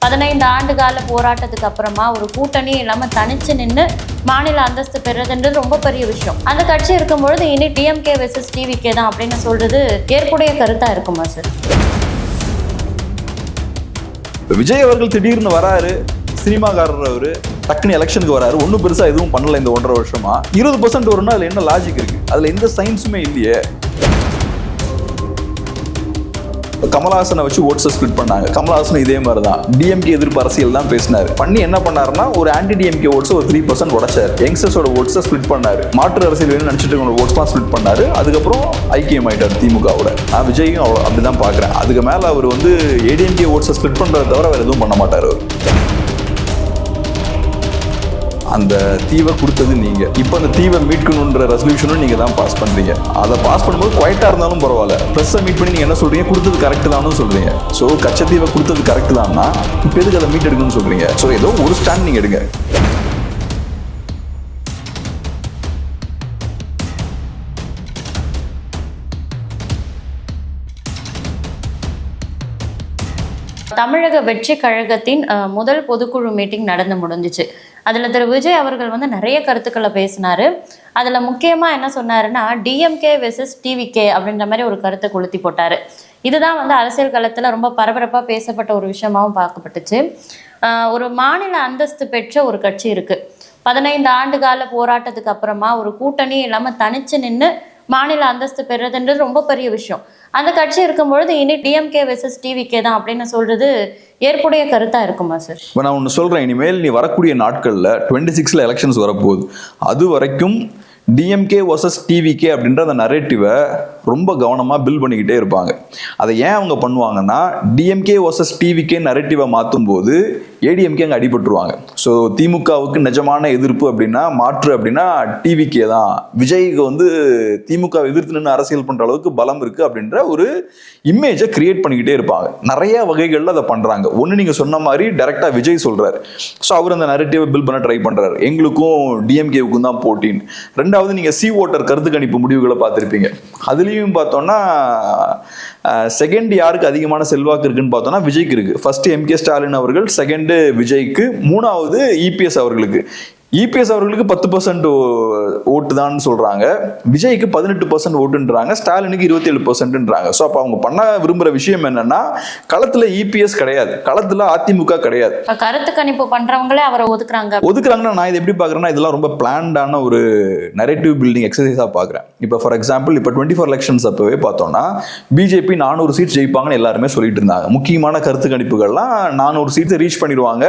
15 ஆண்டு கால போராட்டத்துக்கு அப்புறமா ஒரு கூட்டணி இல்லாமல் தனிச்சு நின்று மாநில அந்தஸ்து பெறுறதுன்றது ரொம்ப பெரிய விஷயம். அந்த கட்சி இருக்கும் பொழுது இனி டிஎம்கே வெர்சஸ் டிவிகே தான் அப்படின்னு சொல்றது ஏற்புடைய கருத்தா இருக்குமா சார்? விஜய் அவர்கள் திடீர்னு வராரு, சினிமாக்காரர் அவரு டக்குனு எலெக்ஷனுக்கு வராரு, ஒன்றும் பெருசா எதுவும் பண்ணல இந்த 1.5 வருஷமா. 20% வரும்னா அதுல என்ன லாஜிக் இருக்கு? அதுல எந்த சயின்ஸுமே இல்லையே. கமல்ஹாசனை வச்சு ஓட்ஸை ஸ்பிளிட் பண்ணாங்க. கமல்ஹாசன் இதே மாதிரி தான் டிஎம்கே எதிர்ப்பு அரசியல் தான் பேசினாரு. பண்ணி என்ன பண்ணாருன்னா ஒரு ஆன்டி டிஎம்கே ஓட்ஸ் ஒரு 3% உடைச்சாரு. யங்ஸ்டர்ஸோட ஓட்ஸை ஸ்பிளிட் பண்ணாரு. மாற்று அரசியல் வேணும்னு நினைச்சிட்டு இருக்கவங்க ஓட்ஸ்லாம் ஸ்பிளிட் பண்ணாரு. அதுக்கப்புறம் ஐக்கியம் ஆயிட்டார் திமுகவோட. நான் விஜயும் அப்படிதான் பாக்குறேன். அதுக்கு மேல அவர் வந்து ஏடிஎம்கே ஓட்ஸை ஸ்பிளிட் பண்றதை தவிர வேற எதுவும் பண்ண மாட்டாரு. அந்த தீவை கொடுத்தது நீங்க. இப்போ அந்த தீவை மீட்கணுன்ற ரெசல்யூஷனும் நீங்க தான் பாஸ் பண்றீங்க. அதை பாஸ் பண்ணும்போது குவைட்டா இருந்தாலும் பரவாயில்ல, ப்ரெஸ்ஸை மீட் பண்ணி நீங்க என்ன சொல்றீங்க, கொடுத்தது கரெக்ட் தானும் சொல்றீங்க. ஸோ கச்சத்தீவை கொடுத்தது கரெக்ட் தான்னா இப்போ எதுக்கு அதை மீட் எடுக்கணும்னு சொல்றீங்க? ஸோ ஏதோ ஒரு ஸ்டாண்ட் நீங்க எடுங்க. தமிழக வெற்றி கழகத்தின் முதல் பொதுக்குழு மீட்டிங் நடந்து முடிஞ்சிச்சு. அதில் திரு விஜய் அவர்கள் வந்து நிறைய கருத்துக்களை பேசினாரு. அதில் முக்கியமாக என்ன சொன்னாருன்னா டிஎம்கே வெர்சஸ் டிவிகே அப்படின்ற மாதிரி ஒரு கருத்தை கொளுத்தி போட்டார். இதுதான் வந்து அரசியல் களத்தில் ரொம்ப பரபரப்பாக பேசப்பட்ட ஒரு விஷயமாகவும் பார்க்கப்பட்டுச்சு. ஒரு மாநில அந்தஸ்து பெற்ற ஒரு கட்சி இருக்குது. 15 ஆண்டு கால போராட்டத்துக்கு அப்புறமா ஒரு கூட்டணி இல்லாமல் தனிச்சு நின்று மாநில அந்தஸ்து பெறுறதுன்றது ரொம்ப பெரிய விஷயம். அந்த கட்சி இருக்கும் பொழுது இனி டிஎம்கே வெர்சஸ் டிவிகே தான் அப்படின்னு சொல்றது ஏற்புடைய கருத்தா இருக்குமா சார்? இப்போ நான் ஒன்று சொல்றேன், இனிமேல் நீ வரக்கூடிய நாட்கள்ல 26ல எலெக்ஷன்ஸ் வரப்போகுது. அது வரைக்கும் டிஎம்கே வர்சஸ் டிவிகே அப்படின்ற அந்த நரேட்டிவை ரொம்ப கவனமாக பில்ட் பண்ணிக்கிட்டே இருப்பாங்க. அதை ஏன் அவங்க பண்ணுவாங்கன்னா டிஎம்கே வர்சஸ் டிவிகே நரேட்டிவை மாற்றும் போது ஏடிஎம்கே அங்கே அடிபட்டுருவாங்க. ஸோ திமுகவுக்கு நிஜமான எதிர்ப்பு அப்படின்னா மாற்று அப்படின்னா டிவிகே தான். விஜய்க்கு வந்து திமுக எதிர்த்து நின்று அரசியல் பண்ணுற அளவுக்கு பலம் இருக்குது அப்படின்ற ஒரு இமேஜை கிரியேட் பண்ணிக்கிட்டே இருப்பாங்க. நிறைய வகைகளில் அதை பண்ணுறாங்க. ஒன்று நீங்கள் சொன்ன மாதிரி டைரெக்டாக விஜய் சொல்கிறாரு. ஸோ அவர் அந்த நரேட்டிவை பில்ட் பண்ண ட்ரை பண்ணுறாரு. எங்களுக்கும் டிஎம்கேவுக்கும் தான் போட்டின்னு. ரெண்டாவது நீங்கள் சி ஓட்டர் கருத்து கணிப்பு முடிவுகளை பார்த்துருப்பீங்க. அதுலேயும் பார்த்தோம்னா செகண்ட் யாருக்கு அதிகமான செல்வாக்கு இருக்குன்னு பார்த்தோம்னா விஜய்க்கு இருக்கு. ஃபர்ஸ்ட் எம்கே ஸ்டாலின் அவர்கள், செகண்ட் விஜய்க்கு, மூணாவது இபிஎஸ் அவர்களுக்கு. இபிஎஸ் அவர்களுக்கு 10% ஓட்டு தான் சொல்றாங்க, விஜய்க்கு 18% ஓட்டுன்றாங்க, ஸ்டாலினுக்கு 27%ன்றாங்க. ஸோ அப்போ அவங்க பண்ண விரும்புற விஷயம் என்னன்னா களத்துல இபிஎஸ் கிடையாது, களத்துல அதிமுக கிடையாது. கருத்து கணிப்பு பண்றவங்களே அவரை ஒதுக்குறாங்கன்னா நான் இதை எப்படி பாக்குறேன்னா இதெல்லாம் ரொம்ப பிளான்டான ஒரு நரேட்டிவ் பில்டிங் எக்ஸசைஸா பாக்குறேன். இப்போ ஃபார் எக்ஸாம்பிள் இப்போ 24 எலெக்ஷன்ஸ் அப்பவே பார்த்தோம்னா பிஜேபி 400 சீட் ஜெயிப்பாங்கன்னு எல்லாருமே சொல்லிட்டு இருந்தாங்க. முக்கியமான கருத்து கணிப்புகள்லாம் 400 சீட்ஸை ரீச் பண்ணிடுவாங்க,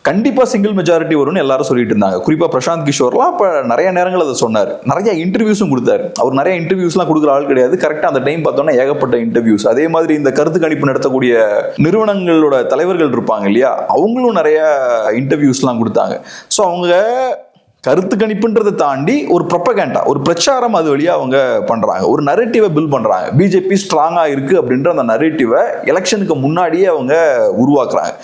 கண்டிப்பா சிங்கிள் மெஜாரிட்டி வரும்னு எல்லாரும் சொல்லிட்டு இருந்தாங்க. குறிப்பா பிரசாந்த் கிஷோர்லாம் இப்ப நிறைய நேரங்கள் அதை சொன்னார். நிறைய இன்டர்வியூஸும் கொடுத்தாரு. அவர் நிறைய இன்டர்வியூஸ்லாம் கொடுக்குற ஆள் கிடையாது. கரெக்டா அந்த டைம் பார்த்தோம்னா ஏகப்பட்ட இன்டர்வியூஸ். அதே மாதிரி இந்த கருத்து கணிப்பு நடத்தக்கூடிய நிறுவனங்களோட தலைவர்கள் இருப்பாங்க இல்லையா, அவங்களும் நிறைய இன்டர்வியூஸ்லாம் கொடுத்தாங்க. ஸோ அவங்க கருத்து கணிப்புன்றதை தாண்டி ஒரு ப்ரொபகேண்டா, ஒரு பிரச்சாரம் அது வழியா அவங்க பண்றாங்க. ஒரு நரேட்டிவை பில்ட் பண்றாங்க. பிஜேபி ஸ்ட்ராங்கா இருக்கு அப்படின்ற அந்த நரேட்டிவை எலெக்ஷனுக்கு முன்னாடியே அவங்க உருவாக்குறாங்க.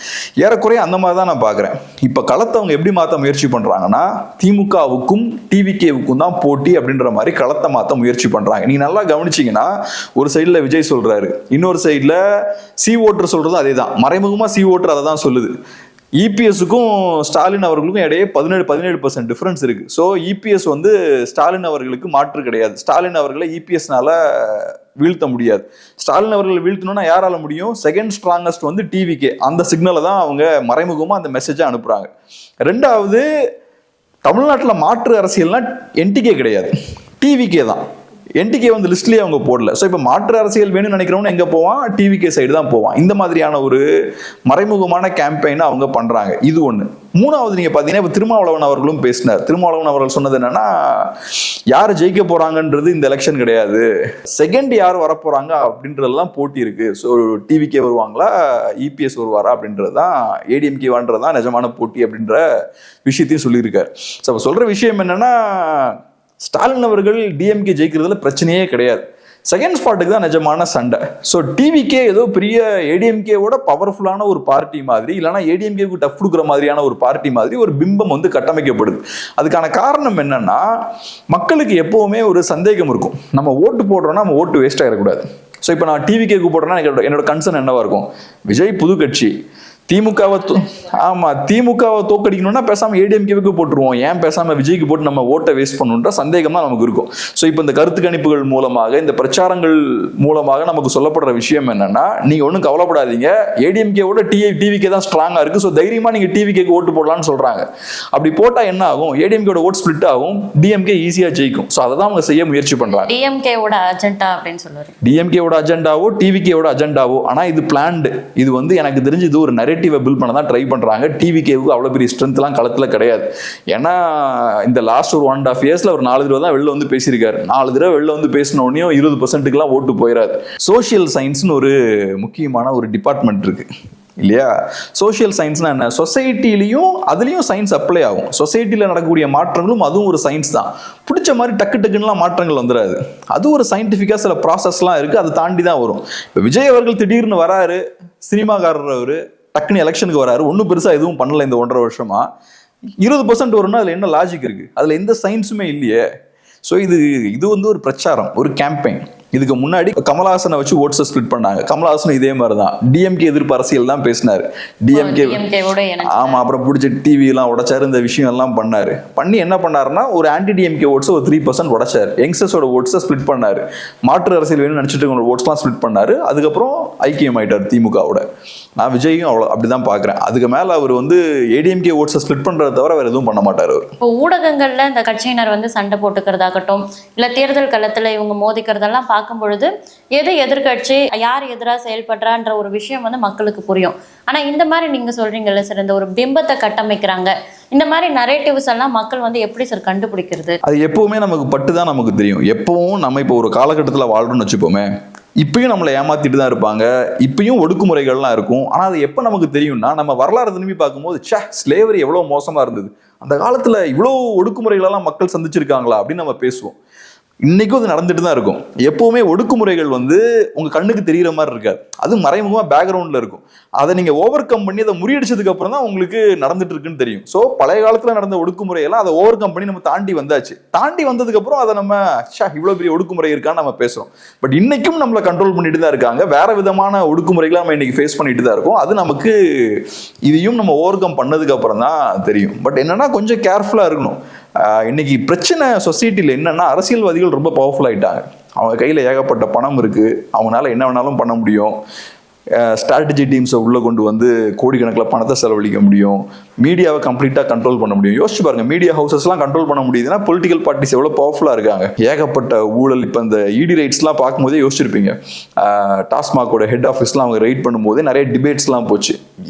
ஏறக்குறைய அந்த மாதிரி தான் நான் பாக்குறேன். இப்ப களத்தை அவங்க எப்படி மாற்ற முயற்சி பண்றாங்கன்னா திமுகவுக்கும் டிவிகேவுக்கும் தான் போட்டி அப்படின்ற மாதிரி களத்தை மாற்ற முயற்சி பண்றாங்க. நீங்க நல்லா கவனிச்சீங்கன்னா ஒரு சைடுல விஜய் சொல்றாரு, இன்னொரு சைடுல சி ஓட்டர் சொல்றது அதே தான். மறைமுகமா சி ஓட்டர் அதை தான் சொல்லுது. இபிஎஸ்க்கும் ஸ்டாலின் அவர்களுக்கும் இடையே 17% டிஃபரன்ஸ் இருக்கு. ஸோ இபிஎஸ் வந்து ஸ்டாலின் அவர்களுக்கு மாற்று கிடையாது. ஸ்டாலின் அவர்களை இபிஎஸ்னால வீழ்த்த முடியாது. ஸ்டாலின் அவர்களை வீழ்த்தணும்னா யாரால முடியும்? செகண்ட் ஸ்ட்ராங்கஸ்ட் வந்து டிவிகே. அந்த சிக்னலை தான் அவங்க மறைமுகமா அந்த மெசேஜை அனுப்புறாங்க. ரெண்டாவது, தமிழ்நாட்டில் மாற்று அரசியல்னா என்டிகே கிடையாது, டிவிகே தான். என்டிகே வந்து லிஸ்ட்லயே அவங்க போடல. ஸோ இப்போ மாற்று அரசியல் வேணும்னு நினைக்கிறவங்க எங்க போவான்? டிவிகே சைடு தான் போவான். இந்த மாதிரியான ஒரு மறைமுகமான கேம்பெயினை அவங்க பண்றாங்க. இது ஒண்ணு. மூணாவது, நீங்க பாத்தீங்கன்னா இப்ப திருமாவளவன் அவர்களும் பேசினார். திருமாவளவன் அவர்கள் சொன்னது என்னன்னா யார் ஜெயிக்க போறாங்கன்றது இந்த எலெக்ஷன் கிடையாது, செகண்ட் யார் வரப்போறாங்க அப்படின்றதுலாம் போட்டி இருக்கு. ஸோ டிவிகே வருவாங்களா இபிஎஸ் வருவாரா அப்படின்றதுதான், ஏடிஎம்கே வான்றதுதான் நிஜமான போட்டி அப்படின்ற விஷயத்தையும் சொல்லியிருக்காரு. ஸோ சொல்ற விஷயம் என்னன்னா ஸ்டாலின் அவர்கள் டிஎம்கே ஜெயிக்கிறதுல பிரச்சனையே கிடையாது, செகண்ட் ஸ்பாட்டுக்கு தான் நிஜமான சண்டை. ஸோ டிவிகே ஏதோ பெரிய ஏடிஎம்கேவோட பவர்ஃபுல்லான ஒரு பார்ட்டி மாதிரி, இல்லைனா ஏடிஎம்கேவுக்கு டஃப் கொடுக்குற மாதிரியான ஒரு பார்ட்டி மாதிரி ஒரு பிம்பம் வந்து கட்டமைக்கப்படுது. அதுக்கான காரணம் என்னன்னா மக்களுக்கு எப்பவுமே ஒரு சந்தேகம் இருக்கும், நம்ம ஓட்டு போடுறோம்னா நம்ம ஓட்டு வேஸ்ட் ஆகிடக்கூடாது. ஸோ இப்போ நான் டிவிகேக்கு போடுறேன்னா என்னோட கன்சர்ன் என்னவா இருக்கும்? விஜய் புது கட்சி, திமுகவை தோக்கடிக்கணும்னா பேசாம ஏடிஎம்கேவுக்கு போட்டுருவோம், ஏன் பேசாம விஜய்க்கு போட்டு நம்ம ஓட்டை வேஸ்ட் பண்ணுன்ற சந்தேகம் தான் நமக்கு இருக்கும். ஸோ இப்போ இந்த கருத்து கணிப்புகள் மூலமாக, இந்த பிரச்சாரங்கள் மூலமாக நமக்கு சொல்லப்படுற விஷயம் என்னன்னா, நீங்க ஒன்றும் கவலைப்படாதீங்க, ஏடிஎம்கேவோட டிவிகே தான் ஸ்ட்ராங்கா இருக்கு, ஸோ தைரியமா நீங்க டிவிகேக்கு ஓட்டு போடலாம்னு சொல்றாங்க. அப்படி போட்டா என்ன ஆகும்? ஏடிஎம்கேவோட ஓட் ஸ்பிளிட் ஆகும், டிஎம்கே ஈஸியா ஜெயிக்கும். ஸோ அதை தான் அவங்க செய்ய முயற்சி பண்றாங்க. டிஎம்கேவோட அஜெண்டா அப்படின்னு சொல்லுவாரு. டிஎம்கேவோட அஜெண்டாவோ டிவிகேவோட அஜெண்டாவோ, ஆனா இது பிளான்டு. இது வந்து எனக்கு தெரிஞ்சு இது ஒரு நரேட்டிவை பில்ட் பண்ண தான் ட்ரை பண்றாங்க. டிவிகேவுக்கு அவ்வளவு பெரிய ஸ்ட்ரென்த்லாம் களத்துல கிடையாது. ஏன்னா இந்த லாஸ்ட் ஒரு 1.5 இயர்ஸ்ல ஒரு 4 தடவை தான் வெளில வந்து பேசியிருக்காரு. 4 தடவை வெளில வந்து பேசின உடனே 20%க்குலாம் ஓட்டு போயிடாது. சோசியல் சயின்ஸ்னு ஒரு முக்கியமான ஒரு டிபார்ட்மெண்ட் இருக்கு இல்லையா? சோசியல் சயின்ஸ்னா என்ன? சொசைட்டிலையும் அதுலயும் சயின்ஸ் அப்ளை ஆகும். சொசைட்டில நடக்கக்கூடிய மாற்றங்களும் அதுவும் ஒரு சயின்ஸ் தான். பிடிச்ச மாதிரி டக்குன்னுலாம் மாற்றங்கள் வந்துடாது. அது ஒரு சயின்டிஃபிக்கா சில ப்ராசஸ்லாம் இருக்கு, அதை தாண்டி தான் வரும். இப்போ விஜய் அவர்கள் திடீர்னு வராரு, சினிமாக்காரர் அவரு, டக்குன்னு எலெக்ஷனுக்கு வராரு, ஒன்றும் பெருசா எதுவும் பண்ணல இந்த 1.5 வருஷமா. 20% வரும்னா அதுல என்ன லாஜிக் இருக்கு? அதுல எந்த சயின்ஸுமே இல்லையே. ஸோ இது வந்து ஒரு பிரச்சாரம், ஒரு கேம்பெயின். இதுக்கு முன்னாடி கமலஹாசனை வச்சு ஓட்ஸை ஸ்பிளிட் பண்ணாங்க. கமலஹாசன் இதே மாதிரி தான் டிஎம்கே எதிர்ப்பு அரசியல் தான் பேசினாரு. டிஎம்கே ஆமா, அப்புறம் பிடிச்ச டிவி எல்லாம் உடைச்சாரு, இந்த விஷயம் எல்லாம் பண்ணி என்ன பண்ணாருன்னா, ஒரு ஆன்டி டிஎம்கே ஓட்ஸ் ஒரு 3% உடைச்சாரு. யங்ஸ்டர்ஸோட ஓட்ஸை ஸ்பிளிட் பண்ணாரு. மாற்று அரசியல் வேணும்னு நினைச்சிட்டு ஓட்ஸ்லாம் ஸ்பிளிட் பண்ணாரு. அதுக்கப்புறம் ஐக்கியம் ஆயிட்டார் திமுகவோட. நான் விஜயும் அவ்வளோ அப்படிதான் பாக்குறேன். அதுக்கு மேல அவர் வந்து ஏடிஎம்கே ஓட்ஸை ஸ்பிளிட் பண்றதை தவிர வேற எதுவும் பண்ண மாட்டார் அவர். இப்போ ஊடகங்கள்ல இந்த கட்சியினர் வந்து சண்டை போட்டுக்கிறதாகட்டும், இல்ல தேர்தல் களத்துல இவங்க மோதிக்கிறதெல்லாம் பார்க்கும் பொழுது எது எதிர்கட்சி, யார் எதிராக செயல்படுறான்ற ஒரு விஷயம் வந்து மக்களுக்கு புரியும். ஆனா இந்த மாதிரி நீங்க சொல்றீங்கல்ல சார், இந்த ஒரு பிம்பத்தை கட்டமைக்கிறாங்க, இந்த மாதிரி நரேட்டிவ்ஸ் எல்லாம் மக்கள் வந்து எப்படி சார் கண்டுபிடிக்கிறது? அது எப்பவுமே நமக்கு பட்டுதான் நமக்கு தெரியும். எப்பவும் நம்ம இப்போ ஒரு காலகட்டத்தில் வாழ்றோம்னு வச்சுப்போமே, இப்பயும் நம்மளை ஏமாத்திட்டு தான் இருப்பாங்க, இப்பயும் ஒடுக்குமுறைகள்லாம் இருக்கும். ஆனால் அது எப்போ நமக்கு தெரியும்னா, நம்ம வரலாறு திரும்பி பார்க்கும்போது, ஸ்லேவரி எவ்வளோ மோசமாக இருந்தது, அந்த காலத்தில் இவ்வளோ ஒடுக்குமுறைகளெல்லாம் மக்கள் சந்திச்சிருக்காங்களா அப்படின்னு நம்ம பேசுவோம். இன்னைக்கும் அது நடந்துட்டு தான் இருக்கும். எப்பவுமே ஒடுக்குமுறைகள் வந்து உங்க கண்ணுக்கு தெரிகிற மாதிரி இருக்காது, அது மறைமுகமா பேக்ரவுண்ட்ல இருக்கும். அதை நீங்க ஓவர் கம் பண்ணி அதை முறியடிச்சதுக்கு அப்புறம் தான் உங்களுக்கு நடந்துட்டு இருக்குன்னு தெரியும். ஸோ பழைய காலத்துல நடந்த ஒடுக்குமுறையெல்லாம் அதை ஓவர் கம் பண்ணி நம்ம தாண்டி வந்தாச்சு. தாண்டி வந்ததுக்கு அப்புறம் அதை நம்ம இவ்வளவு பெரிய ஒடுக்குமுறை இருக்கான்னு நம்ம பேசுறோம். பட் இன்னைக்கும் நம்மளை கண்ட்ரோல் பண்ணிட்டு தான் இருக்காங்க. வேற விதமான ஒடுக்குமுறைகளை நம்ம இன்னைக்கு ஃபேஸ் பண்ணிட்டு தான் இருக்கோம். அது நமக்கு இதையும் நம்ம ஓவர் கம் பண்ணதுக்கு அப்புறம் தான் தெரியும். பட் என்னன்னா, கொஞ்சம் கேர்ஃபுல்லா இருக்கணும். இன்னைக்கு பிரச்சனை சொசைட்டியில் என்னன்னா, அரசியல்வாதிகள் ரொம்ப பவர்ஃபுல் ஆயிட்டாங்க. அவங்க கையில் ஏகப்பட்ட பணம் இருக்கு, அவங்களால என்ன வேணாலும் பண்ண முடியும். ஸ்ட்ராட்டஜி டீம்ஸை உள்ளே கொண்டு வந்து கோடிக்கணக்கில் பணத்தை செலவழிக்க முடியும். மீடியாவை கம்ப்ளீட்டாக கண்ட்ரோல் பண்ண முடியும். யோசிச்சு பாருங்க, மீடியா ஹவுசஸ்லாம் கண்ட்ரோல் பண்ண முடியுதுன்னா பொலிட்டிக்கல் பார்ட்டிஸ் எவ்வளோ பவர்ஃபுல்லாக இருக்காங்க. ஏகப்பட்ட ஊழல். இப்போ இந்த இடி ரைட்ஸ்லாம் பார்க்கும்போதே யோசிச்சிருப்பீங்க. டாஸ்மாகோட ஹெட் ஆஃபீஸ்லாம் அவங்க ரைட் பண்ணும்போதே நிறைய டிபேட்ஸ்லாம் போச்சு.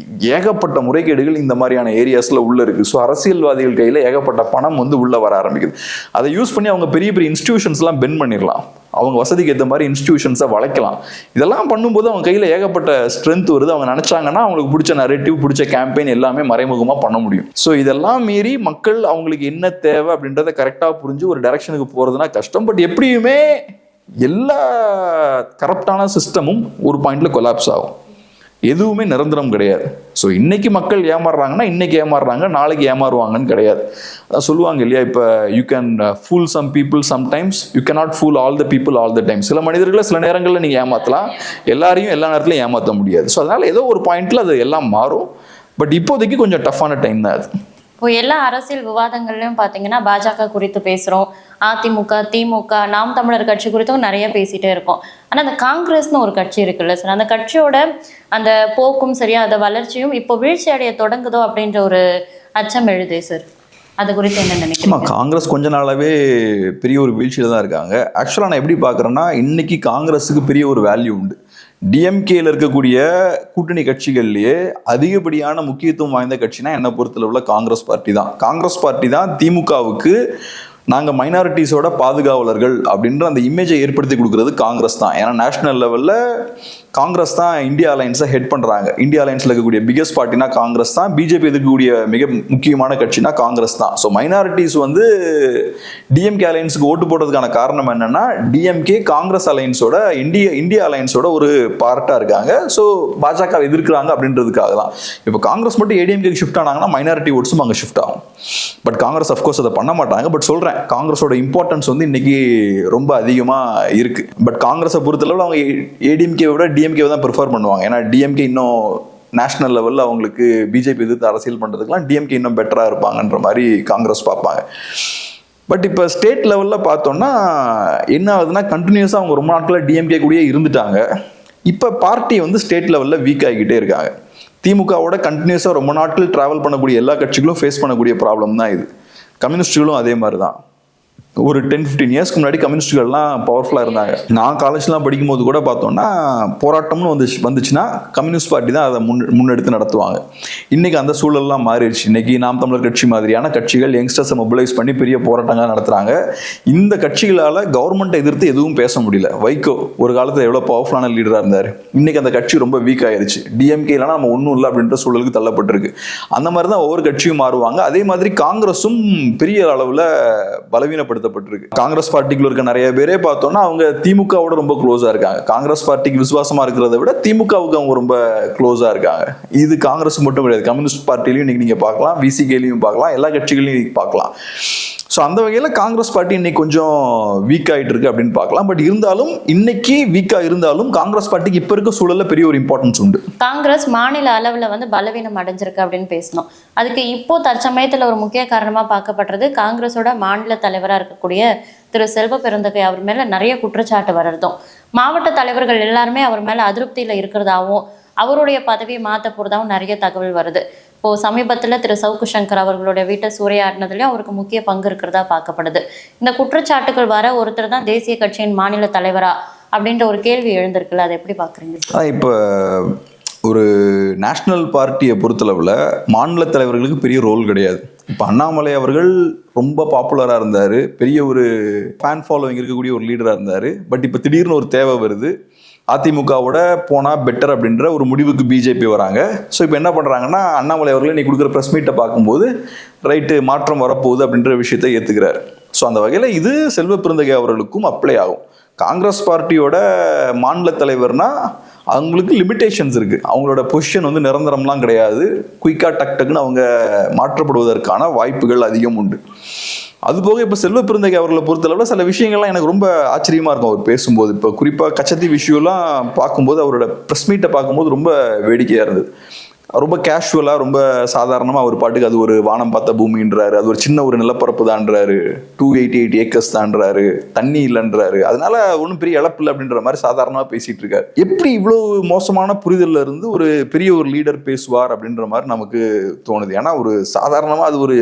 ஏகப்பட்ட முறைகேடுகள் இந்த மாதிரியான ஏரியாஸில் உள்ள இருக்கு. ஸோ அரசியல்வாதிகள் கையில் ஏகப்பட்ட பணம் வந்து உள்ளே வர ஆரம்பிக்குது. அதை யூஸ் பண்ணி அவங்க பெரிய பெரிய இன்ஸ்டிடியூஷன்ஸ்லாம் பெண்ட் பண்ணிடலாம். அவங்க வசதிக்கு ஏற்ற மாதிரி இன்ஸ்டிடியூஷன்ஸை வளைக்கலாம். இதெல்லாம் பண்ணும்போது அவங்க கையில் ஏகப்பட்ட ஸ்ட்ரென்த் வருது. அவங்க நினைச்சாங்கன்னா அவங்களுக்கு பிடிச்ச நரேட்டிவ், பிடிச்ச கேம்பெயின் எல்லாமே மறைமுகமாக பண்ண முடியும். ஸோ இதெல்லாம் மீறி மக்கள் அவங்களுக்கு என்ன தேவை அப்படின்றத கரெக்டாக புரிஞ்சு ஒரு டைரக்ஷனுக்கு போகிறதுனா கஷ்டம். பட் எப்படியுமே எல்லா கரப்டான சிஸ்டமும் ஒரு பாயிண்ட்ல கொலாப்ஸ் ஆகும். எதுவுமே நிரந்தரம் கிடையாது. ஸோ இன்னைக்கு மக்கள் ஏமாறுறாங்கன்னா இன்னைக்கு ஏமாறுறாங்க, நாளைக்கு ஏமாறுவாங்கன்னு கிடையாது. அதான் சொல்லுவாங்க இல்லையா, இப்போ you can fool some people sometimes, you cannot fool all the people all the time. சில மனிதர்களை சில நேரங்களில் நீங்கள் ஏமாற்றலாம், எல்லாரையும் எல்லா நேரத்திலையும் ஏமாற்ற முடியாது. ஸோ அதனால ஏதோ ஒரு பாயிண்ட்ல அது எல்லாம் மாறும். பட் இப்போதைக்கு கொஞ்சம் டஃப்பான டைம் தான் அது. இப்போ எல்லா அரசியல் விவாதங்கள்லையும் பார்த்தீங்கன்னா பாஜக குறித்து பேசுகிறோம், அதிமுக, திமுக, நாம் தமிழர் கட்சி குறித்தும் நிறைய பேசிகிட்டே இருக்கோம். ஆனால் அந்த காங்கிரஸ்னு ஒரு கட்சி இருக்குல்ல சார், அந்த கட்சியோட அந்த போக்கும் சரியா, அந்த வளர்ச்சியும் இப்போ வீழ்ச்சி அடைய தொடங்குதோ அப்படின்ற ஒரு அச்சம் எழுதே சார். அது குறித்து என்ன நினைக்கிறீங்க? காங்கிரஸ் கொஞ்ச நாளாவே பெரிய ஒரு வீழ்ச்சியில தான் இருக்காங்க. ஆக்சுவலாக நான் எப்படி பார்க்குறேன்னா, இன்னைக்கு காங்கிரஸுக்கு பெரிய ஒரு வேல்யூ உண்டு. டிஎம்கேல இருக்கக்கூடிய கூட்டணி கட்சிகள்லயே அதிகப்படியான முக்கியத்துவம் வாய்ந்த கட்சினா என்னை பொறுத்தளவுல காங்கிரஸ் பார்ட்டி தான். காங்கிரஸ் பார்ட்டி தான் திமுகவுக்கு நாங்கள் மைனாரிட்டிஸோட பாதுகாவலர்கள் அப்படின்ற அந்த இமேஜை ஏற்படுத்தி கொடுக்கறது காங்கிரஸ் தான். ஏன்னா நேஷனல் லெவலில் காங்கிரஸ் தான் இந்தியா அலையன்ஸை ஹெட் பண்ணுறாங்க. இந்தியா அலையன்ஸில் இருக்கக்கூடிய பிகெஸ்ட் பார்ட்டினா காங்கிரஸ் தான். பிஜேபி இருக்கக்கூடிய மிக முக்கியமான கட்சினா காங்கிரஸ் தான். ஸோ மைனாரிட்டிஸ் வந்து டிஎம்கே அலையன்ஸுக்கு ஓட்டு போடுறதுக்கான காரணம் என்னன்னா, டிஎம்கே காங்கிரஸ் அலையன்ஸோட இந்தியா அலையன்ஸோட ஒரு பார்ட்டாக இருக்காங்க. ஸோ பாஜக எதிர்க்கிறாங்க அப்படின்றதுக்காக தான். இப்போ காங்கிரஸ் மட்டும் ஏடிஎம்கேக்கு ஷிஃப்ட் ஆனாங்கன்னா மைனாரிட்டி ஓட்ஸும் அங்கே ஷிஃப்ட் ஆகும். பட் காங்கிரஸ் அஃப்கோர்ஸ் அதை பண்ண மாட்டாங்க. பட் சொல்கிறேன், காங்கிரஸோட இம்பார்ட்டன்ஸ் வந்து இன்னைக்கு ரொம்ப அதிகமாக இருக்கு. பட் காங்கிரஸை பொறுத்தளவு அவங்க ஏடிஎம்கே விட டிஎம்கே தான் ப்ரிஃபர் பண்ணுவாங்க. ஏன்னா டிஎம்கே இன்னும் நேஷனல் லெவலில் அவங்களுக்கு பிஜேபி எதிர்த்து அரசியல் பண்ணுறதுக்குலாம் டிஎம்கே இன்னும் பெட்டராக இருப்பாங்கன்ற மாதிரி காங்கிரஸ் பார்ப்பாங்க. பட் இப்போ ஸ்டேட் லெவலில் பார்த்தோம்னா என்ன ஆகுதுன்னா கண்டினியூஸாக அவங்க ரொம்ப நாட்களாக டிஎம்கே கூடயே இருந்துட்டாங்க. இப்போ பார்ட்டி வந்து ஸ்டேட் லெவலில் வீக் ஆகிக்கிட்டே இருக்காங்க. திமுகவோட கண்டினியூஸாக ரொம்ப நாட்கள் டிராவல் பண்ணக்கூடிய எல்லா கட்சிகளும் ஃபேஸ் பண்ணக்கூடிய ப்ராப்ளம் தான் இது. கம்யூனிஸ்டுகளும் அதே மாதிரி தான். ஒரு 10-15 இயர்ஸ்க்கு முன்னாடி கம்யூனிஸ்டுகள்லாம் பவர்ஃபுல்லாக இருந்தாங்க. நான் காலேஜ்லாம் படிக்கும்போது கூட பார்த்தோம்னா போராட்டம்னு வந்துச்சுன்னா கம்யூனிஸ்ட் பார்ட்டி தான் அதை முன்னெடுத்து நடத்துவாங்க. இன்னைக்கு அந்த சூழல்லாம் மாறிடுச்சு. இன்னைக்கு நாம் தமிழர் கட்சி மாதிரியான கட்சிகள் யங்ஸ்டர்ஸை மொபிலைஸ் பண்ணி பெரிய போராட்டங்கள் நடத்துறாங்க. இந்த கட்சிகளால் கவர்மெண்ட்டை எதிர்த்து எதுவும் பேச முடியல. வைகோ ஒரு காலத்தில் எவ்வளோ பவர்ஃபுல்லான லீடராக இருந்தார். இன்னைக்கு அந்த கட்சி ரொம்ப வீக் ஆயிருச்சு. டிஎம்கேலாம் நம்ம ஒன்றும் இல்லை அப்படின்ற சூழலுக்கு தள்ளப்பட்டிருக்கு. அந்த மாதிரி தான் ஒவ்வொரு கட்சியும் மாறுவாங்க. அதே மாதிரி காங்கிரஸும் பெரிய அளவில் பலவீனப்படுத்த காங்கிரஸ் பார்ட்டிக்குள்ள இருக்க நிறைய பேரே பார்த்தோம்னா அவங்க திமுகவோட ரொம்ப க்ளோஸா இருக்காங்க. காங்கிரஸ் பார்ட்டிக்கு விசுவாசமா இருக்கிறத விட திமுகவுக்கு அவங்க ரொம்ப க்ளோஸா இருக்காங்க. இது காங்கிரஸ் மட்டும் கிடையாது, கம்யூனிஸ்ட் பார்ட்டிலையும் இன்னைக்கு நீங்க பார்க்கலாம், விசிகேலையும் பார்க்கலாம், எல்லா கட்சிகளையும் பார்க்கலாம். ஸோ அந்த வகையில் காங்கிரஸ் பார்ட்டி இன்னைக்கு கொஞ்சம் வீக் ஆகிட்டு இருக்கு அப்படின்னு பார்க்கலாம். பட் இருந்தாலும் இன்னைக்கு வீக்காக இருந்தாலும் காங்கிரஸ் பார்ட்டிக்கு இப்போ இருக்க சூழலில் பெரிய ஒரு இம்பார்ட்டன்ஸ் உண்டு. காங்கிரஸ் மாநில அளவில் வந்து பலவீனம் அடைஞ்சிருக்கு அப்படின்னு பேசணும். அதுக்கு இப்போ தற்சமயத்தில் ஒரு முக்கிய காரணமாக பார்க்கப்படுறது காங்கிரஸோட மாநில தலைவராக இருக்கக்கூடிய திரு செல்வ பெருந்தகை அவர் மேலே நிறைய குற்றச்சாட்டு வர்றதும், மாவட்ட தலைவர்கள் எல்லாருமே அவர் மேலே அதிருப்தியில் இருக்கிறதாவும் அவருடைய பதவியை மாற்ற போகிறதாவும் நிறைய தகவல் வருது. இப்போ சமீபத்தில் திரு சவுக்கு சங்கர் அவர்களுடைய வீட்டை சூறையாடினதுலையும் அவருக்கு முக்கிய பங்கு இருக்கிறதா பார்க்கப்படுது. இந்த குற்றச்சாட்டுகள் வர ஒருத்தர் தான் தேசிய கட்சியின் மாநில தலைவரா அப்படின்ற ஒரு கேள்வி எழுந்திருக்குல்ல, அதை எப்படி பார்க்குறீங்க? இப்போ ஒரு நேஷனல் பார்ட்டியை பொறுத்தளவில் மாநில தலைவர்களுக்கு பெரிய ரோல் கிடையாது. இப்போ அண்ணாமலை அவர்கள் ரொம்ப பாப்புலராக இருந்தார், பெரிய ஒரு ஃபேன் ஃபாலோவிங் இருக்கக்கூடிய ஒரு லீடராக இருந்தார். பட் இப்போ திடீர்னு ஒரு தேவை வருது, அதிமுகவோட போனால் பெட்டர் அப்படின்ற ஒரு முடிவுக்கு பிஜேபி வராங்க. ஸோ இப்போ என்ன பண்ணுறாங்கன்னா அண்ணாமலை அவர்கள் நீ கொடுக்குற ப்ரெஸ் மீட்டை பார்க்கும்போது ரைட்டு மாற்றம் வரப்போகுது அப்படின்ற விஷயத்தை ஏற்றுக்கிறார். ஸோ அந்த வகையில் இது செல்வ பெருந்தகை அவர்களுக்கும் அப்ளை ஆகும். காங்கிரஸ் பார்ட்டியோட மாநில தலைவர்னா அவங்களுக்கு லிமிட்டேஷன்ஸ் இருக்குது. அவங்களோட பொசிஷன் வந்து நிரந்தரம்லாம் கிடையாது. குயிக்காக டக்குன்னு அவங்க மாற்றப்படுவதற்கான வாய்ப்புகள் அதிகம் உண்டு. அதுபோக இப்போ செல்வ பெருந்தகை அவர்களை பொறுத்தளவில் சில விஷயங்கள்லாம் எனக்கு ரொம்ப ஆச்சரியமாக இருக்கும் அவர் பேசும்போது. இப்போ குறிப்பாக கச்சத்தீவு இஷ்யூலாம் பார்க்கும்போது அவரோட ப்ரெஸ் மீட்டை பார்க்கும்போது ரொம்ப வேடிக்கையாக இருந்தது. ரொம்ப கேஷுவலாக ரொம்ப சாதாரணமாக அவர் பாட்டுக்கு அது ஒரு வானம் பார்த்த பூமின்றாரு, அது ஒரு சின்ன ஒரு நிலப்பரப்பு தான்றாரு, 288 ஏக்கர்ஸ் தான்றாரு, தண்ணி இல்லைன்றாரு, அதனால ஒன்றும் பெரிய இழப்பு இல்லை அப்படின்ற மாதிரி சாதாரணமாக பேசிகிட்டு இருக்காரு. எப்படி இவ்வளோ மோசமான புரிதலில் இருந்து ஒரு பெரிய ஒரு லீடர் பேசுவார் அப்படின்ற மாதிரி நமக்கு தோணுது. ஏன்னா ஒரு சாதாரணமாக அது ஒரு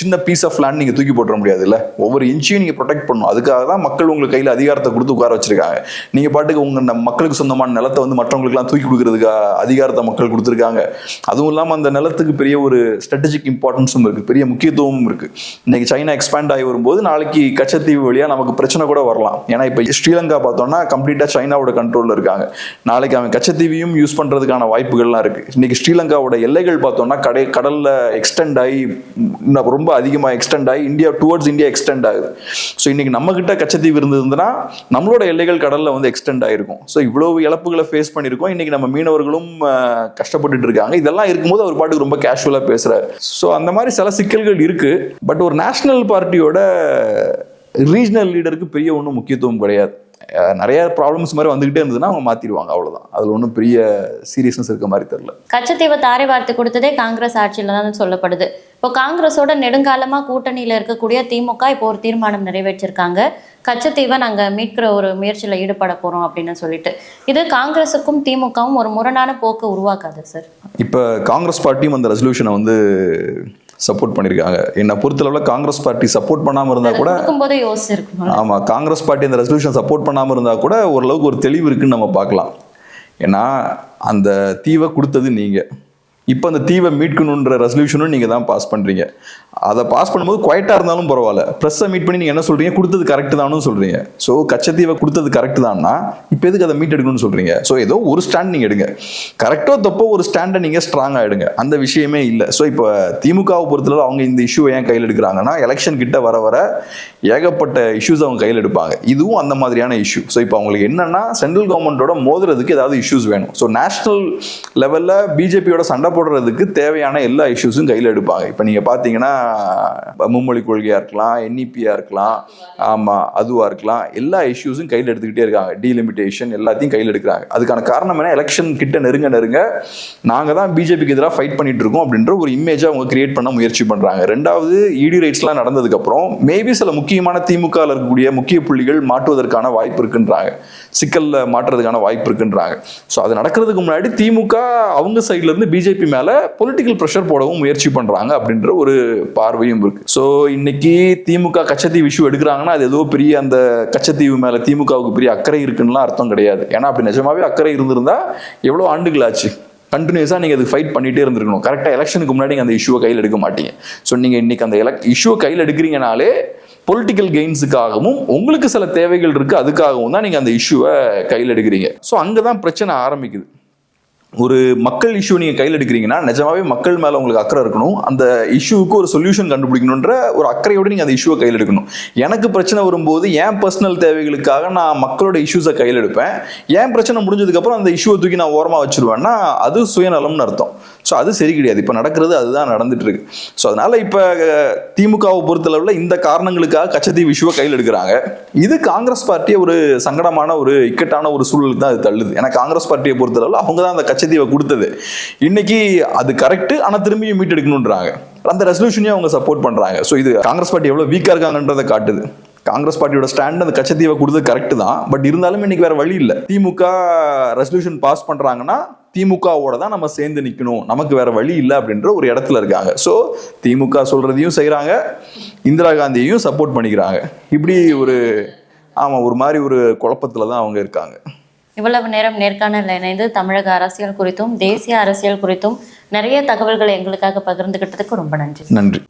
சின்ன பீஸ் ஆஃப் லேண்ட் நீங்கள் தூக்கி போட்டுற முடியாது இல்லை, ஒவ்வொரு இன்ச்சையும் நீங்கள் ப்ரொடெக்ட் பண்ணணும். அதுக்காக தான் மக்கள் உங்களுக்கு கையில் அதிகாரத்தை கொடுத்து உட்கார வச்சிருக்காங்க. நீங்கள் பாட்டுக்கு உங்கள் மக்களுக்கு சொந்தமான நிலத்தை வந்து மற்றவங்களுக்குலாம் தூக்கி கொடுக்கறதுக்கு அதிகாரத்தை மக்கள் கொடுத்துருக்காங்க. அதுவும் இல்லாமல் அந்த நிலத்துக்கு பெரிய ஒரு ஸ்ட்ராட்டஜிக் இம்பார்ட்டன்ஸும் இருக்குது, பெரிய முக்கியத்துவமும் இருக்குது. இன்னைக்கு சைனா எக்ஸ்பேண்ட் ஆகி வரும்போது நாளைக்கு கச்சத்தீவு வழியாக நமக்கு பிரச்சனை கூட வரலாம். ஏன்னா இப்போ ஸ்ரீலங்கா பார்த்தோம்னா கம்ப்ளீட்டாக சைனாவோட கண்ட்ரோலில் இருக்காங்க. நாளைக்கு அவன் கச்சத்தீவையும் யூஸ் பண்ணுறதுக்கான வாய்ப்புகள்லாம் இருக்குது. இன்னைக்கு ஸ்ரீலங்காவோட எல்லைகள் பார்த்தோம்னா கடலில் எக்ஸ்டெண்ட் ஆகி ரொம்ப அதிகமாக எக்ஸ்டெண்ட் ஆகி டுவர்ட்ஸ் இந்தியா எக்ஸ்டெண்ட் ஆகுது. ஸோ இன்னைக்கு நம்ம கிட்ட கச்சத்தீவு இருந்ததுன்னா நம்மளோட எல்லைகள் கடலில் வந்து எக்ஸ்டெண்ட் ஆகிருக்கும். ஸோ இவ்வளவு இழப்புகளை ஃபேஸ் பண்ணியிருக்கோம். இன்னைக்கு நம்ம மீனவர்களும் கஷ்டப்பட்டுட்டு இருக்காங்க. இதெல்லாம் இருக்கும்போது அவர் பாட்டுக்கு ரொம்ப கேஷுவலாக பேசுறாரு. ஸோ அந்த மாதிரி சில சிக்கல்கள் இருக்கு. பட் ஒரு நேஷனல் பார்ட்டியோட ரீஜனல் லீடருக்கு பெரிய ஒன்றும் முக்கியத்துவம் கிடையாது. நிறைய ப்ராப்ளம்ஸ் மாதிரி வந்துகிட்டே இருந்ததுன்னா அவங்க மாத்திடுவாங்க, அவ்வளவுதான். அதுல ஒன்றும் பெரிய சீரியஸ்னஸ் இருக்க மாதிரி தெரியல. கச்சத்தீவை தாரை வார்த்து கொடுத்ததே காங்கிரஸ் ஆட்சியில தான் சொல்லப்படுது. இப்போ காங்கிரஸோட நெடுங்காலமா கூட்டணியில இருக்கக்கூடிய திமுக இப்போ ஒரு தீர்மானம் நிறைவேற்றிருக்காங்க, கச்சத்தீவை நாங்க மீட்கிற ஒரு முயற்சியில ஈடுபட போறோம் அப்படின்னு சொல்லிட்டு. இது காங்கிரஸுக்கும் திமுகவும் ஒரு முரணான போக்கு உருவாக்காது சார்? இப்போ காங்கிரஸ் பார்ட்டியும் அந்த ரெசல்யூஷனை வந்து சப்போர்ட் பண்ணியிருக்காங்க. என்னை பொறுத்தளவில் காங்கிரஸ் பார்ட்டி சப்போர்ட் பண்ணாமல் இருந்தால் கூட ஆமாம், காங்கிரஸ் பார்ட்டி அந்த ரெசல்யூஷன் சப்போர்ட் பண்ணாமல் இருந்தால் கூட ஓரளவுக்கு ஒரு தெளிவு இருக்குன்னு நம்ம பார்க்கலாம். ஏன்னா அந்த தீவை கொடுத்தது நீங்கள், இப்போ அந்த தீவை மீட்கணுன்ற ரெசல்யூஷனும் நீங்கள் தான் பாஸ் பண்ணுறீங்க. அதை பாஸ் பண்ணும்போது குவைட்டாக இருந்தாலும் பரவாயில்ல, ப்ரெஸ்ஸை மீட் பண்ணி நீங்கள் என்ன சொல்கிறீங்க, கொடுத்தது கரெக்டு தானு சொல்கிறீங்க. ஸோ கச்சத்தீவை கொடுத்தது கரெக்டு தான்னா இப்போ எதுக்கு அதை மீட் எடுக்கணும்னு சொல்கிறீங்க? ஸோ ஏதோ ஒரு ஸ்டாண்ட் நீங்கள் எடுங்க, கரெக்டோ தப்போ ஒரு ஸ்டாண்டை நீங்கள் ஸ்ட்ராங்காக எடுங்க. அந்த விஷயமே இல்லை. ஸோ இப்போ திமுகவை பொறுத்தளவு அவங்க இந்த இஷ்யூவை ஏன் கையில் எடுக்கிறாங்கன்னா, எலெக்ஷன் கிட்ட வர வர ஏகப்பட்ட இஷ்யூஸ் அவங்க கையில் எடுப்பாங்க. இதுவும் அந்த மாதிரியான இஷ்யூ. ஸோ இப்போ அவங்களுக்கு என்னன்னா சென்ட்ரல் கவர்மெண்ட்டோட மோதுறதுக்கு ஏதாவது இஷ்யூஸ் வேணும். ஸோ நேஷனல் லெவலில் பிஜேபியோட சண்டை போடுறதுக்கு தேவையான எல்லா இஷ்யூஸும் கையில் எடுப்பாங்க. இப்போ நீங்கள் பார்த்தீங்கன்னா மும்மொழி கொள்கையாக இருக்கலாம், NEP-யா இருக்கலாம், ஆமாம் அதுவாக இருக்கலாம், எல்லா இஷ்யூஸும் கையில் எடுத்துக்கிட்டே இருக்காங்க. டீலிமிட்டேஷன் எல்லாத்தையும் கையில் எடுக்கிறாங்க. அதுக்கான காரணம் என்ன? எலெக்ஷன் கிட்ட நெருங்க நாங்கள் தான் பிஜேபிக்கு எதிராக ஃபைட் பண்ணிட்டு இருக்கோம் அப்படின்ற ஒரு இமேஜை அவங்க கிரியேட் பண்ண முயற்சி பண்ணுறாங்க. ரெண்டாவது, இடி ரைட்ஸ்லாம் நடந்ததுக்கப்புறம் மேபி சில முக்கியமான திமுகவில் இருக்கக்கூடிய முக்கிய புள்ளிகள் மாற்றுவதற்கான வாய்ப்பு இருக்குன்றாங்க, சிக்கலில் மாற்றுறதுக்கான வாய்ப்பு இருக்குன்றாங்க. ஸோ அது நடக்கிறதுக்கு முன்னாடி திமுக அவங்க சைட்ல இருந்து பிஜேபி மேலே பொலிட்டிக்கல் ப்ரெஷர் போடவும் முயற்சி பண்ணுறாங்க அப்படின்ற ஒரு பார்வையும் இருக்கு. ஸோ இன்னைக்கு திமுக கச்சத்தீவு இஷ்யூ எடுக்கிறாங்கன்னா அது ஏதோ பெரிய அந்த கச்சத்தீவு மேலே திமுகவுக்கு பெரிய அக்கறை இருக்குன்னுலாம் அர்த்தம் கிடையாது. ஏன்னா அப்படி நிஜமாவே அக்கறை இருந்திருந்தா எவ்வளோ ஆண்டுகள் ஆச்சு? கண்டினியூஸாக நீங்கள் அதுக்கு ஃபைட் பண்ணிகிட்டே இருந்திருக்கணும். கரெக்டாக எலெக்ஷனுக்கு முன்னாடி நீங்கள் அந்த இஷ்யூவை கையில் எடுக்க மாட்டீங்க. ஸோ நீங்கள் இன்னைக்கு அந்த இஷ்யூவை கையில் எடுக்கிறீங்கனாலே பொலிட்டிக்கல் கெயின்ஸுக்காகவும் உங்களுக்கு சில தேவைகள் இருக்குது, அதுக்காகவும் தான் நீங்கள் அந்த இஷ்யூவை கையில் எடுக்கிறீங்க. ஸோ அங்கே தான் பிரச்சனை ஆரம்பிக்குது. ஒரு மக்கள் இஷ்யூ நீங்கள் கையில் எடுக்கிறீங்கன்னா நிஜமாவே மக்கள் மேலே உங்களுக்கு அக்கறை இருக்கணும், அந்த இஷ்யூவுக்கு ஒரு சொல்யூஷன் கண்டுபிடிக்கணுன்ற ஒரு அக்கறையோடு நீங்கள் அந்த இஷ்யூவை கையில் எடுக்கணும். எனக்கு பிரச்சனை வரும்போது என் பர்சனல் தேவைகளுக்காக நான் மக்களோட இஷ்யூஸை கையில் எடுப்பேன். என் பிரச்சனை முடிஞ்சதுக்கப்புறம் அந்த இஷ்யூவை தூக்கி நான் ஓரமாக வச்சுருவேன்னா அது சுயநலம்னு அர்த்தம். ஸோ அது சரி கிடையாது. இப்போ நடக்கிறது அதுதான் நடந்துட்டு இருக்கு. ஸோ அதனால இப்போ திமுகவை பொறுத்தளவில் இந்த காரணங்களுக்காக கச்சத்தீவு இஷ்யூவை கையில் எடுக்கிறாங்க. இது காங்கிரஸ் பார்ட்டியை ஒரு சங்கடமான ஒரு இக்கட்டான ஒரு சூழலுக்கு தான் அது தள்ளுது. ஏன்னா காங்கிரஸ் பார்ட்டியை பொறுத்தளவில் அவங்க தான் அந்த கச்சத்தீவை கொடுத்தது. இன்னைக்கு அது கரெக்ட், ஆனால் திரும்பியும் மீட்டெடுக்கணுன்றாங்க. அந்த ரெசல்யூஷனையும் அவங்க சப்போர்ட் பண்றாங்க. ஸோ இது காங்கிரஸ் பார்ட்டி எவ்வளோ வீக்காக இருக்காங்கன்றதை காட்டுது. காங்கிரஸ் பார்ட்டியோட ஸ்டாண்ட் அந்த கச்சத்தீவை கொடுத்தது கரெக்ட் தான், பட் இருந்தாலும் இன்னைக்கு வேற வழி இல்லை. திமுக ரெசல்யூஷன் பாஸ் பண்றாங்கன்னா திமுகவோட தான் நம்ம சேர்ந்து நிற்கணும், நமக்கு வேற வழி இல்லை அப்படின்ற ஒரு இடத்துல இருக்காங்க. ஸோ திமுக சொல்றதையும் செய்யறாங்க, இந்திரா காந்தியையும் சப்போர்ட் பண்ணிக்கிறாங்க. இப்படி ஒரு மாதிரி ஒரு குழப்பத்துல தான் அவங்க இருக்காங்க. இவ்வளவு நேரம் நேர்காணல் இணைந்து தமிழக அரசியல் குறித்தும் தேசிய அரசியல் குறித்தும் நிறைய தகவல்களை எங்களுக்காக பகிர்ந்துகிட்டதுக்கு ரொம்ப நன்றி. நன்றி.